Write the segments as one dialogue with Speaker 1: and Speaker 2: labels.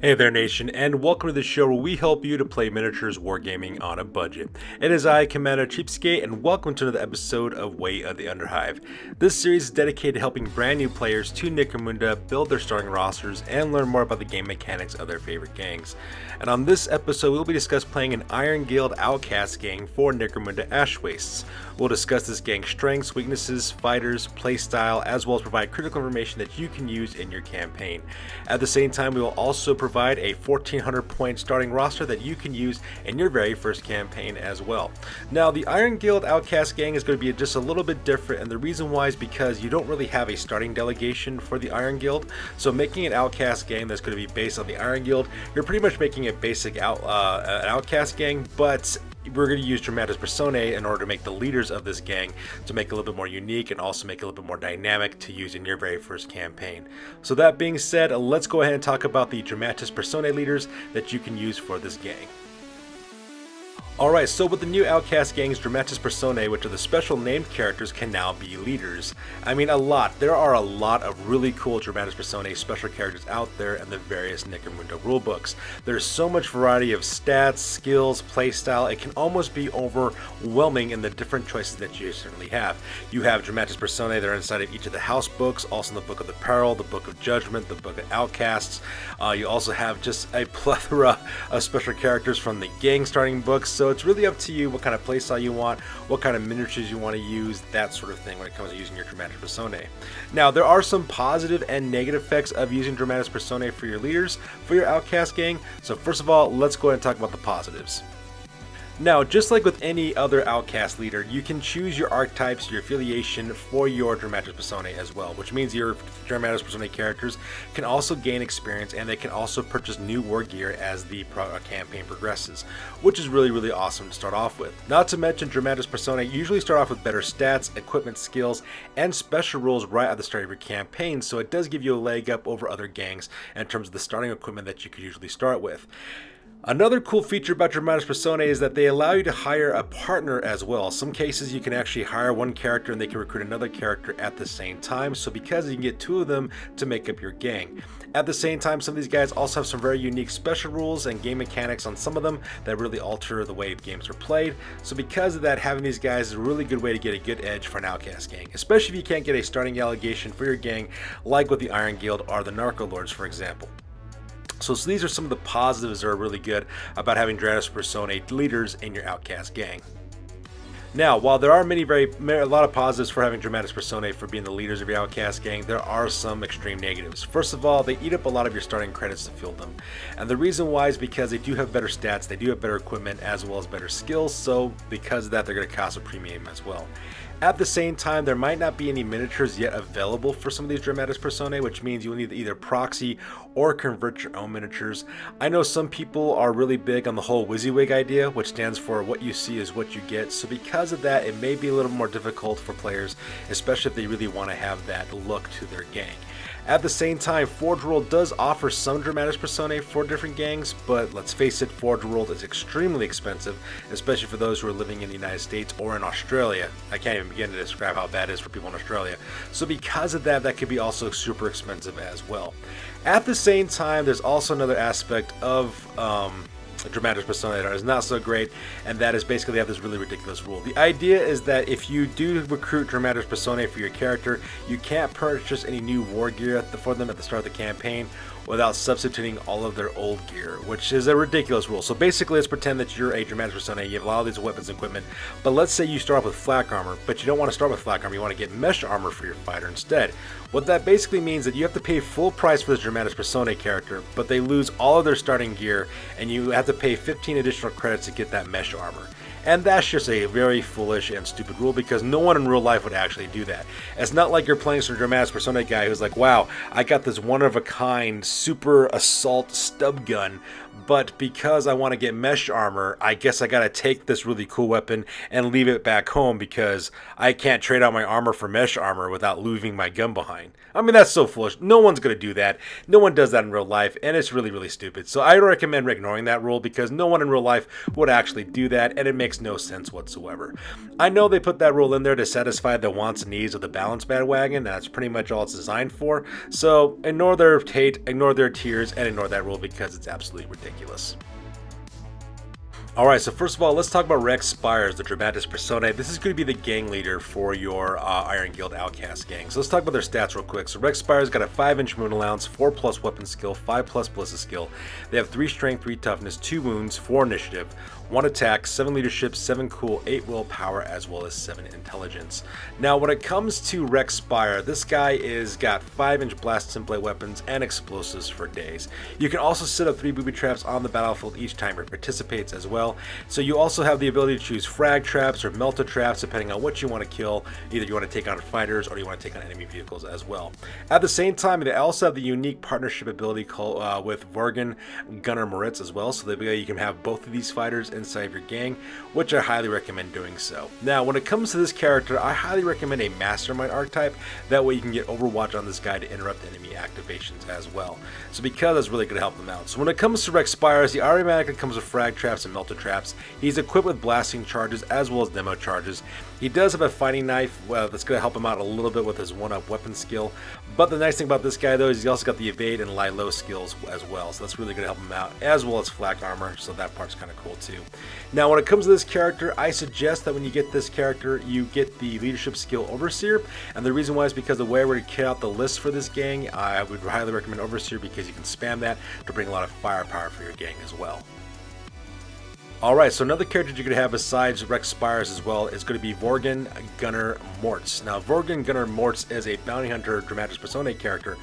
Speaker 1: Hey there nation, and welcome to the show where we help you to play miniatures wargaming on a budget. It is I, Commander Cheapskate, and welcome to another episode of Way of the Underhive. This series is dedicated to helping brand new players to Necromunda build their starting rosters and learn more about the game mechanics of their favorite gangs. And on this episode, we'll be discussing playing an Iron Guild Outcast Gang for Necromunda Ashwastes. We'll discuss this gang's strengths, weaknesses, fighters, playstyle, as well as provide critical information that you can use in your campaign. At the same time, we will also provide a 1400 point starting roster that you can use in your very first campaign as well. Now, the Iron Guild Outcast Gang is going to be just a little bit different, and the reason why is because you don't really have a starting delegation for the Iron Guild. So making an Outcast Gang that's going to be based on the Iron Guild, you're pretty much making a basic an Outcast Gang, but we're going to use Dramatis Personae in order to make the leaders of this gang to make it a little bit more unique and also make it a little bit more dynamic to use in your very first campaign. So that being said, let's go ahead and talk about the Dramatis Personae leaders that you can use for this gang. Alright, so with the new Outcast Gang's Dramatis Personae, which are the special named characters, can now be leaders. I mean, there are a lot of really cool Dramatis Personae special characters out there in the various Necromunda rulebooks. There's so much variety of stats, skills, playstyle, it can almost be overwhelming in the different choices that you certainly have. You have Dramatis Personae that are inside of each of the house books, also in the Book of the Peril, the Book of Judgment, the Book of Outcasts. You also have just a plethora of special characters from the gang starting books, so it's really up to you what kind of playstyle you want, what kind of miniatures you want to use, that sort of thing when it comes to using your Dramatis Personae. Now, there are some positive and negative effects of using Dramatis Personae for your leaders, for your Outcast Gang. So first of all, let's go ahead and talk about the positives. Now, just like with any other Outcast leader, you can choose your archetypes, your affiliation for your Dramatis Personae as well, which means your Dramatis Personae characters can also gain experience and they can also purchase new war gear as the campaign progresses, which is really awesome to start off with. Not to mention, Dramatis Personae usually start off with better stats, equipment, skills, and special rules right at the start of your campaign, so it does give you a leg up over other gangs in terms of the starting equipment that you could usually start with. Another cool feature about Dramatis Personae is that they allow you to hire a partner as well. In some cases you can actually hire one character and they can recruit another character at the same time, so because you can get two of them to make up your gang. At the same time, some of these guys also have some very unique special rules and game mechanics on some of them that really alter the way games are played, so because of that, having these guys is a really good way to get a good edge for an Outcast Gang, especially if you can't get a starting delegation for your gang like with the Iron Guild or the Narco Lords, for example. So these are some of the positives that are really good about having Dramatis Personae leaders in your Outcast Gang. Now, while there are a lot of positives for having Dramatis Personae for being the leaders of your Outcast Gang, there are some extreme negatives. First of all, they eat up a lot of your starting credits to fill them. And the reason why is because they do have better stats, they do have better equipment, as well as better skills, so because of that, they're going to cost a premium as well. At the same time, there might not be any miniatures yet available for some of these Dramatis Personae, which means you'll need to either proxy or convert your own miniatures. I know some people are really big on the whole WYSIWYG idea, which stands for what you see is what you get, so because of that, it may be a little more difficult for players, especially if they really want to have that look to their gang. At the same time, Forge World does offer some Dramatis Personae for different gangs, but let's face it, Forge World is extremely expensive, especially for those who are living in the United States or in Australia. I can't even begin to describe how bad it is for people in Australia. So because of that, that could be also super expensive as well. At the same time, there's also another aspect of Dramatis Personae that is not so great, and that is basically they have this really ridiculous rule. The idea is that if you do recruit Dramatis Personae for your character, you can't purchase any new war gear for them at the start of the campaign without substituting all of their old gear, which is a ridiculous rule. So basically, let's pretend that you're a Dramatis Personae, you have a lot of these weapons and equipment, but let's say you start off with flak armor, but you don't want to start with flak armor, you want to get mesh armor for your fighter instead. What that basically means is that you have to pay full price for this Dramatis Personae character, but they lose all of their starting gear, and you have to pay 15 additional credits to get that mesh armor. And that's just a very foolish and stupid rule because no one in real life would actually do that. It's not like you're playing some Dramatis Personae guy who's like, wow, I got this one-of-a-kind super assault stub gun, but because I want to get mesh armor, I guess I gotta take this really cool weapon and leave it back home because I can't trade out my armor for mesh armor without leaving my gun behind. I mean, that's so foolish. No one's gonna do that. No one does that in real life, and it's really stupid. So I recommend ignoring that rule because no one in real life would actually do that, and it makes makes no sense whatsoever. I know they put that rule in there to satisfy the wants and needs of the balance bandwagon, and that's pretty much all it's designed for. So ignore their hate, ignore their tears, and ignore that rule because it's absolutely ridiculous. Alright, so first of all, let's talk about Rex Spires, the Dramatis Personae. This is going to be the gang leader for your Iron Guild Outcast Gang. So let's talk about their stats real quick. So Rex Spires got a 5-inch moon allowance, 4+ weapon skill, 5+ ballistic skill. They have 3 strength, 3 toughness, 2 wounds, 4 initiative, 1 attack, 7 leadership, 7 cool, 8 willpower, as well as 7 intelligence. Now, when it comes to Rex Spire, this guy is got 5-inch blast template weapons and explosives for days. You can also set up 3 booby traps on the battlefield each time he participates as well. So you also have the ability to choose frag traps or melta traps depending on what you want to kill. Either you want to take on fighters or you want to take on enemy vehicles as well. At the same time, they also have the unique partnership ability called, with Vorgen, Gunner, Mortz as well. So that you can have both of these fighters inside of your gang, which I highly recommend doing so. Now, when it comes to this character, I highly recommend a Mastermind archetype. That way you can get Overwatch on this guy to interrupt enemy activations as well. So because that's really going to help them out. So when it comes to Rex Spires, he automatically comes with frag traps and melta traps. He's equipped with blasting charges as well as demo charges. He does have a fighting knife that's going to help him out a little bit with his 1-up weapon skill. But the nice thing about this guy though is he's also got the evade and lie low skills as well. So that's really going to help him out, as well as flak armor. So that part's kind of cool too. Now when it comes to this character, I suggest that when you get this character, you get the leadership skill Overseer. And the reason why is because the way we're going to kit out the list for this gang, I would highly recommend Overseer because you can spam that to bring a lot of firepower for your gang as well. Alright, so another character you could have besides Rex Spires as well is going to be Vorgen, Gunner, Mortz. Now, Vorgen, Gunner, Mortz is a bounty hunter Dramatis Personae character.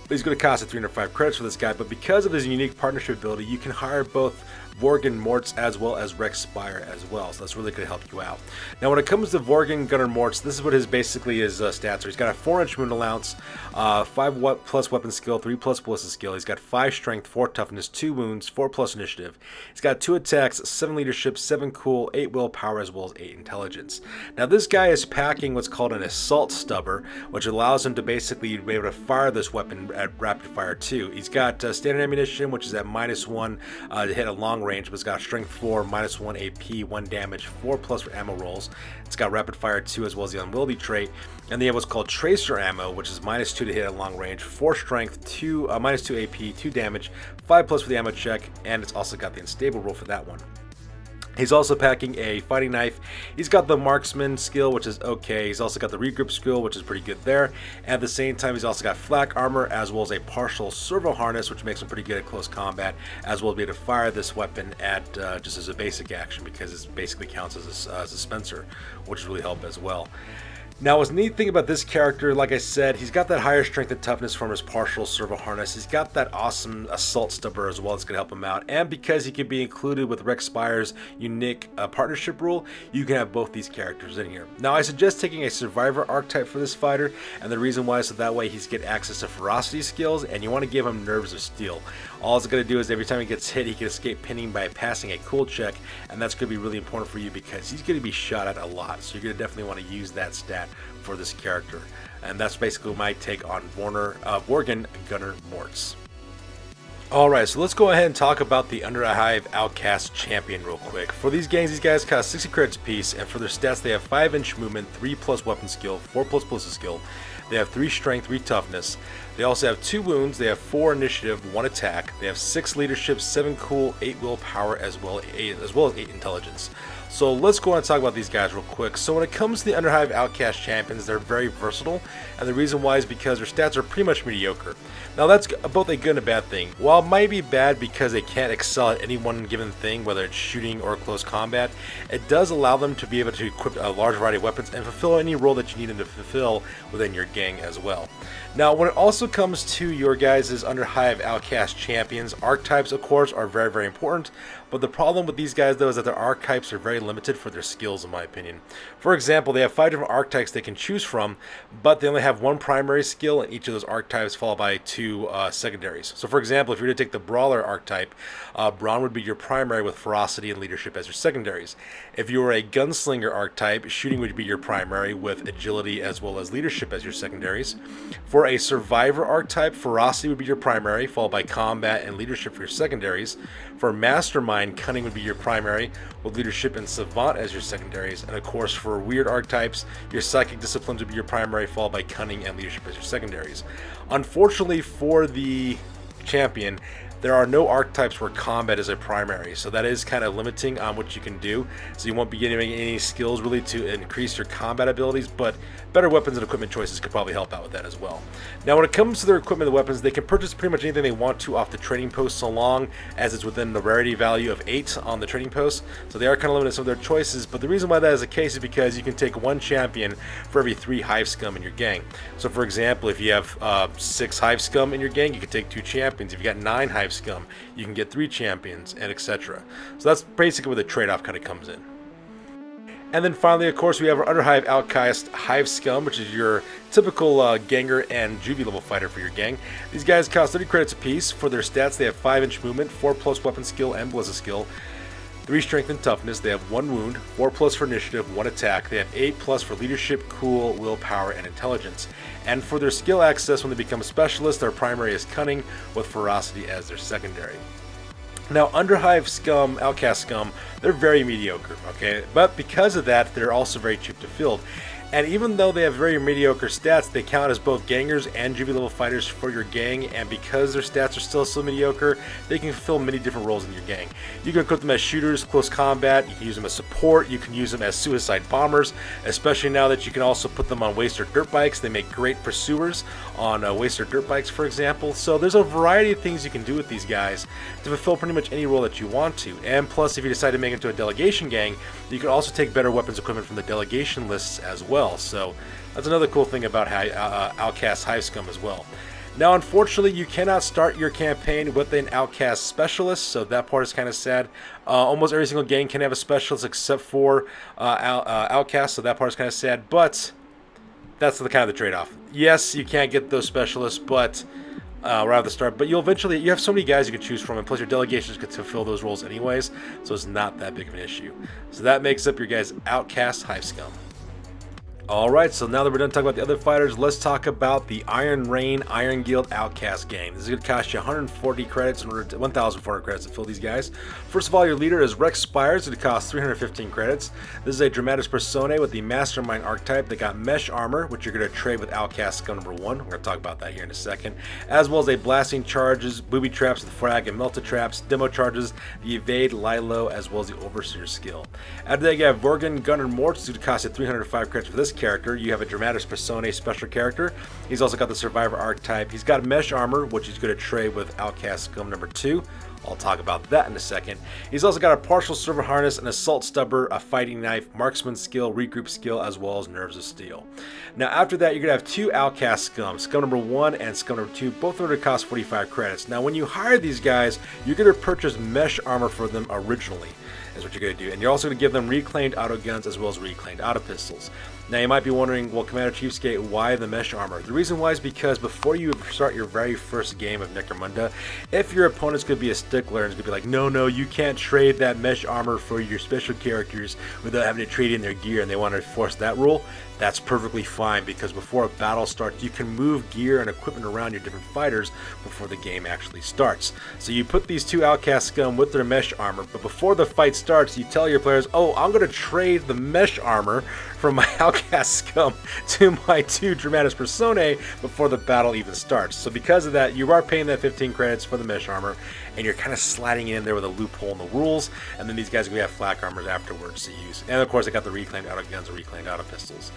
Speaker 1: He's going to cost 305 credits for this guy, but because of his unique partnership ability, you can hire both Vorgen, Mortz, as well as Rex Spire as well, so that's really going to help you out. Now, when it comes to Vorgen, Gunner, Mortz, this is what his stats are. He's got a 4-inch moon allowance, 5+ weapon skill, 3+ ballistic skill. He's got 5 strength, 4 toughness, 2 wounds, 4+ initiative. He's got 2 attacks, 7 leadership, 7 cool, 8 willpower, as well as 8 intelligence. Now, this guy is packing what's called an assault stubber, which allows him to basically be able to fire this weapon at rapid fire too. He's got standard ammunition, which is at -1 to hit a long range, but it's got strength 4, -1 AP, 1 damage, 4+ for ammo rolls. It's got rapid fire 2 as well as the unwieldy trait, and they have what's called tracer ammo, which is -2 to hit at long range, 4 strength, -2 AP, 2 damage, 5+ for the ammo check, and it's also got the unstable roll for that one. He's also packing a fighting knife. He's got the Marksman skill, which is okay. He's also got the Regroup skill, which is pretty good there. At the same time, he's also got flak armor, as well as a partial servo harness, which makes him pretty good at close combat, as well as be able to fire this weapon at just as a basic action, because it basically counts as a dispenser, which really help as well. Now, what's neat thing about this character, like I said, he's got that higher strength and toughness from his partial servo harness. He's got that awesome assault stubber as well that's going to help him out. And because he can be included with Rex Spires' unique partnership rule, you can have both these characters in here. Now, I suggest taking a survivor archetype for this fighter, and the reason why is so that way he's get access to ferocity skills, and you want to give him nerves of steel. All it's going to do is every time he gets hit, he can escape pinning by passing a cool check, and that's going to be really important for you because he's going to be shot at a lot. So you're going to definitely want to use that stat for this character. And that's basically my take on Vorgen, Gunner, Mortz. Alright, so let's go ahead and talk about the Underhive Outcast Champion real quick. For these gangs, these guys cost 60 credits apiece, and for their stats, they have 5-inch movement, 3+ weapon skill, 4+ ballistic skill. They have 3 strength, 3 toughness. They also have 2 wounds, they have 4 initiative, 1 attack. They have 6 leadership, 7 cool, 8 willpower, as well as 8 intelligence. So let's go on and talk about these guys real quick. So when it comes to the Underhive Outcast Champions, they're very versatile, and the reason why is because their stats are pretty much mediocre. Now that's both a good and a bad thing. While it might be bad because they can't excel at any one given thing, whether it's shooting or close combat, it does allow them to be able to equip a large variety of weapons and fulfill any role that you need them to fulfill within your gang as well. Now when it also comes to your guys' Underhive Outcast Champions, archetypes of course are very, very important, but the problem with these guys though is that their archetypes are very limited for their skills in my opinion. For example, they have 5 different archetypes they can choose from, but they only have 1 primary skill in each of those archetypes followed by 2 secondaries. So for example, if you were to take the Brawler archetype, Brawn would be your primary with Ferocity and Leadership as your secondaries. If you were a Gunslinger archetype, Shooting would be your primary with Agility as well as Leadership as your secondaries. For For a Survivor archetype, Ferocity would be your primary, followed by Combat and Leadership for your secondaries. For Mastermind, Cunning would be your primary, with Leadership and Savant as your secondaries. And of course, for weird archetypes, your Psychic Disciplines would be your primary, followed by Cunning and Leadership as your secondaries. Unfortunately for the champion, there are no archetypes where combat is a primary, so that is kind of limiting on what you can do. So you won't be getting any skills really to increase your combat abilities, but better weapons and equipment choices could probably help out with that as well. Now when it comes to their equipment and weapons, they can purchase pretty much anything they want to off the trading post, so long as it's within the rarity value of 8 on the trading post. So they are kind of limited in some of their choices, but the reason why that is the case is because you can take 1 champion for every 3 Hive Scum in your gang. So for example, if you have 6 Hive Scum in your gang, you can take 2 champions. If you got 9 Hive Scum, you can get 3 champions, and etc. So that's basically where the trade-off kind of comes in. And then finally, of course, we have our Underhive Outcast Hive Scum, which is your typical Ganger and Juvie level fighter for your gang. These guys cost 30 credits apiece. For their stats, they have 5-inch movement, 4+ weapon skill and ballistic skill, 3 strength and toughness. They have 1 wound, 4+ for initiative, 1 attack. They have 8+ for leadership, cool, willpower, and intelligence. And for their skill access, when they become a specialist, their primary is cunning, with ferocity as their secondary. Now, Underhive Scum, Outcast Scum, they're very mediocre, okay? But because of that, they're also very cheap to field. And even though they have very mediocre stats, they count as both gangers and Juvie level fighters for your gang, and because their stats are still so mediocre, they can fulfill many different roles in your gang. You can equip them as shooters, close combat, you can use them as support, you can use them as suicide bombers, especially now that you can also put them on waster dirt bikes. They make great pursuers on waster dirt bikes, for example. So there's a variety of things you can do with these guys to fulfill pretty much any role that you want to. And plus, if you decide to make it into a delegation gang, you can also take better weapons equipment from the delegation lists as well. So that's another cool thing about Outcast Hive Scum as well. Now, unfortunately, you cannot start your campaign with an Outcast Specialist, so that part is kind of sad. Almost every single gang can have a Specialist except for Outcast, so that part is kind of sad, but that's the kind of the trade-off. Yes, you can't get those Specialists, but right at the start, but you have so many guys you can choose from, and plus your delegations could fulfill those roles anyways, so it's not that big of an issue. So that makes up your guys' Outcast Hive Scum. Alright, so now that we're done talking about the other fighters, let's talk about the Iron Guild Outcast Gang. This is going to cost you 140 credits in order to 1,400 credits to fill these guys. First of all, your leader is Spires. It costs 315 credits. This is a Dramatis Personae with the Mastermind archetype. They got Mesh Armor, which you're going to trade with Outcast Scum number 1. We're going to talk about that here in a second. As well as a Blasting Charges, Booby Traps with Frag and Melta Traps, Demo Charges, the Evade, Lilo, as well as the Overseer skill. After that, you have Vorgen, Gunner, Mortz. It's going to cost you 305 credits for this character. You have a Dramatis Personae special character. He's also got the Survivor archetype. He's got Mesh Armor, which he's going to trade with Outcast Scum number 2. I'll talk about that in a second. He's also got a partial server harness, an assault stubber, a fighting knife, marksman skill, regroup skill, as well as nerves of steel. Now after that, you're going to have 2 Outcast Scum, Scum number 1 and Scum number 2. Both are going to cost 45 credits. Now when you hire these guys, you're going to purchase Mesh Armor for them originally, is what you're going to do. And you're also going to give them reclaimed auto guns as well as reclaimed auto pistols. Now you might be wondering, well, Commander Chiefskate, why the Mesh Armor? The reason why is because before you start your very first game of Necromunda, if your opponent's going to be a stickler and is going to be like, no, you can't trade that Mesh Armor for your special characters without having to trade in their gear, and they want to enforce that rule, that's perfectly fine, because before a battle starts, you can move gear and equipment around your different fighters before the game actually starts. So you put these 2 Outcast Scum with their Mesh Armor, but before the fight starts, you tell your players, oh, I'm going to trade the Mesh Armor from my Outcast Scum to my 2 Dramatis Personae before the battle even starts. So because of that, you are paying that 15 credits for the Mesh Armor, and you're kind of sliding in there with a loophole in the rules, and then these guys are going to have flak armors afterwards to use. And of course, they got the reclaimed auto guns and reclaimed auto pistols.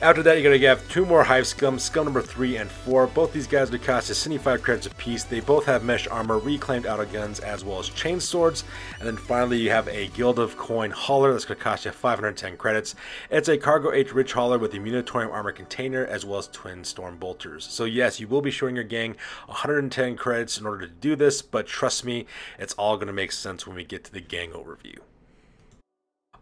Speaker 1: After that, you're going to have 2 more Hive Scum, Scum number 3 and 4. Both these guys would cost you 75 credits apiece. They both have Mesh Armor, reclaimed auto guns, as well as chain swords. And then finally, you have a Guild of Coin Hauler that's going to cost you 510 credits. It's a Cargo H Rich Hauler with a Munitorium Armor Container, as well as Twin Storm Bolters. So yes, you will be showing your gang 110 credits in order to do this, but trust me, it's all going to make sense when we get to the gang overview.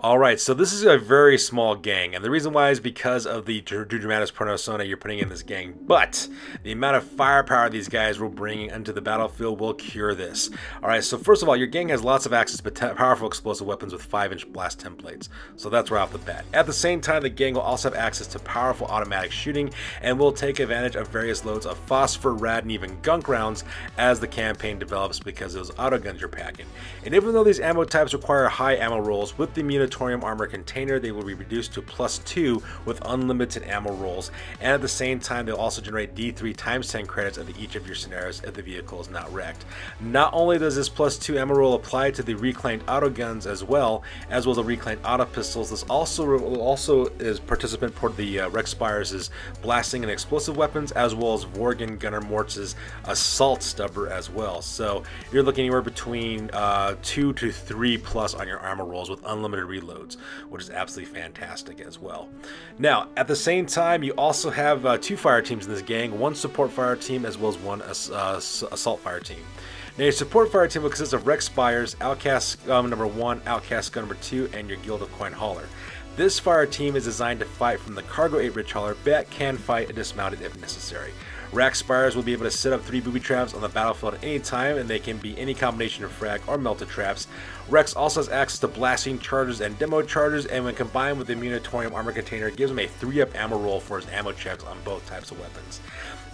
Speaker 1: Alright, so this is a very small gang, and the reason why is because of the Dramatis Personae you're putting in this gang, but the amount of firepower these guys will bring into the battlefield will cure this. Alright, so first of all, your gang has lots of access to powerful explosive weapons with 5-inch blast templates, so that's right off the bat. At the same time, the gang will also have access to powerful automatic shooting, and will take advantage of various loads of phosphor, rad, and even gunk rounds as the campaign develops because of those autoguns you're packing. And even though these ammo types require high ammo rolls, with the Munitorium armor container, they will be reduced to +2 with unlimited ammo rolls, and at the same time they'll also generate D3 times 10 credits into each of your scenarios if the vehicle is not wrecked. Not only does this +2 ammo roll apply to the reclaimed autoguns as well as the reclaimed auto pistols, this also is participant for the Rex Spires' blasting and explosive weapons, as well as Vorgen Gunner Mortz's assault stubber as well. So you're looking anywhere between 2 to 3+ on your armor rolls with unlimited reloads, which is absolutely fantastic as well. Now, at the same time, you also have 2 fire teams in this gang, 1 support fire team as well as 1 assault fire team. Now, your support fire team will consist of Rex Spires, Outcast Scum number 1, Outcast Scum number 2, and your Guild of Coin Hauler. This fire team is designed to fight from the Cargo 8 Rich Hauler, but can fight dismounted if necessary. Rex Spires will be able to set up 3 booby traps on the battlefield at any time, and they can be any combination of frag or melta traps. Rex also has access to blasting charges and demo charges, and when combined with the Munitorium armor container, it gives him a 3-up ammo roll for his ammo checks on both types of weapons.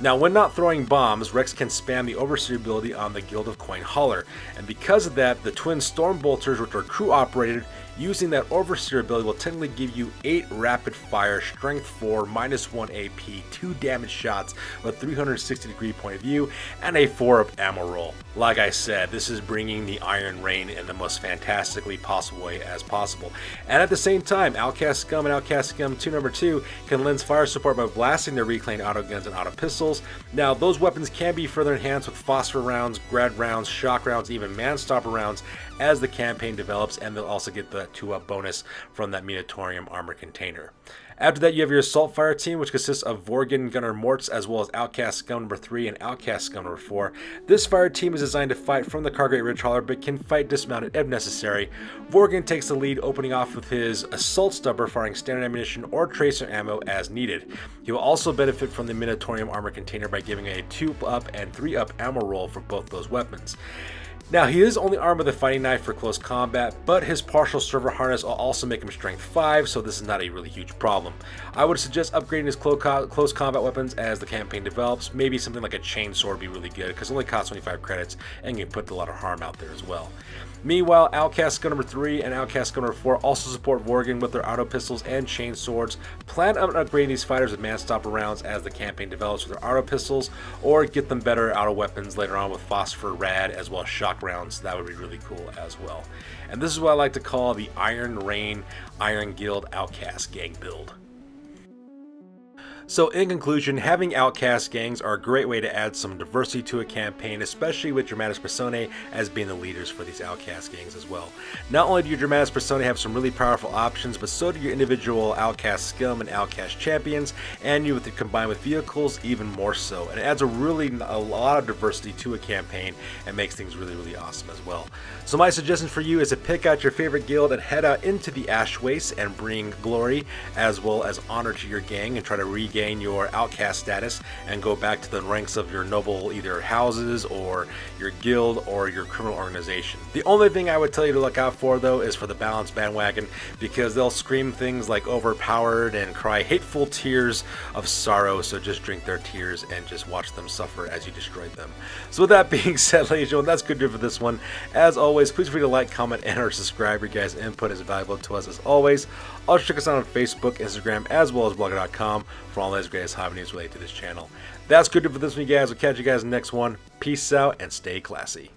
Speaker 1: Now, when not throwing bombs, Rex can spam the Overseer ability on the Guild of Coin Hauler, and because of that, the twin Storm Bolters, which are crew operated, using that Overseer ability will technically give you 8 rapid fire, strength 4, -1 AP, 2 damage shots with 360-degree point of view, and a 4-up ammo roll. Like I said, this is bringing the Iron Rain in the most fantastically possible way as possible. And at the same time, Outcast Scum and Outcast Scum 2 number 2 can lend fire support by blasting their reclaimed autoguns and auto pistols. Now, those weapons can be further enhanced with phosphor rounds, grad rounds, shock rounds, even man-stopper rounds as the campaign develops, and they'll also get the 2-up bonus from that Munitorium armor container. After that, you have your assault fire team, which consists of Vorgen Gunner Mortz as well as Outcast Scum number 3 and Outcast Scum number 4. This fire team is designed to fight from the Cargo 8 Rich Hauler, but can fight dismounted if necessary. Vorgen takes the lead, opening off with his assault stubber, firing standard ammunition or tracer ammo as needed. He will also benefit from the Munitorium armor container by giving a 2-up and 3-up ammo roll for both those weapons. Now, he is only armed with a fighting knife for close combat, but his partial server harness will also make him strength 5, so this is not a really huge problem. I would suggest upgrading his close combat weapons as the campaign develops. Maybe something like a chainsaw would be really good, because it only costs 25 credits and can put a lot of harm out there as well. Meanwhile, Outcast Scum number 3 and Outcast Scum number 4 also support Vorgen with their auto pistols and chain swords. Plan on upgrading these fighters with man-stopper rounds as the campaign develops with their auto pistols, or get them better auto weapons later on with phosphor, rad, as well as shock rounds. That would be really cool as well. And this is what I like to call the Iron Rain Iron Guild Outcast Gang build. So in conclusion, having outcast gangs are a great way to add some diversity to a campaign, especially with Dramatis Personae as being the leaders for these outcast gangs as well. Not only do your Dramatis Personae have some really powerful options, but so do your individual outcast scum and outcast champions, and you combine with vehicles even more so. And it adds a lot of diversity to a campaign and makes things really awesome as well. So my suggestion for you is to pick out your favorite guild and head out into the Ash Wastes and bring glory as well as honor to your gang and try to regain your outcast status and go back to the ranks of your noble either houses or your guild or your criminal organization. The only thing I would tell you to look out for though is for the balanced bandwagon, because they'll scream things like overpowered and cry hateful tears of sorrow, so just drink their tears and just watch them suffer as you destroy them. So with that being said, ladies and gentlemen, that's good for this one. As always, please feel free to like, comment, and or subscribe. Your guys' input is valuable to us as always. Also check us out on Facebook, Instagram, as well as blogger.com for all those greatest hobby news related to this channel. That's good for this one, you guys. We'll catch you guys in the next one. Peace out and stay classy.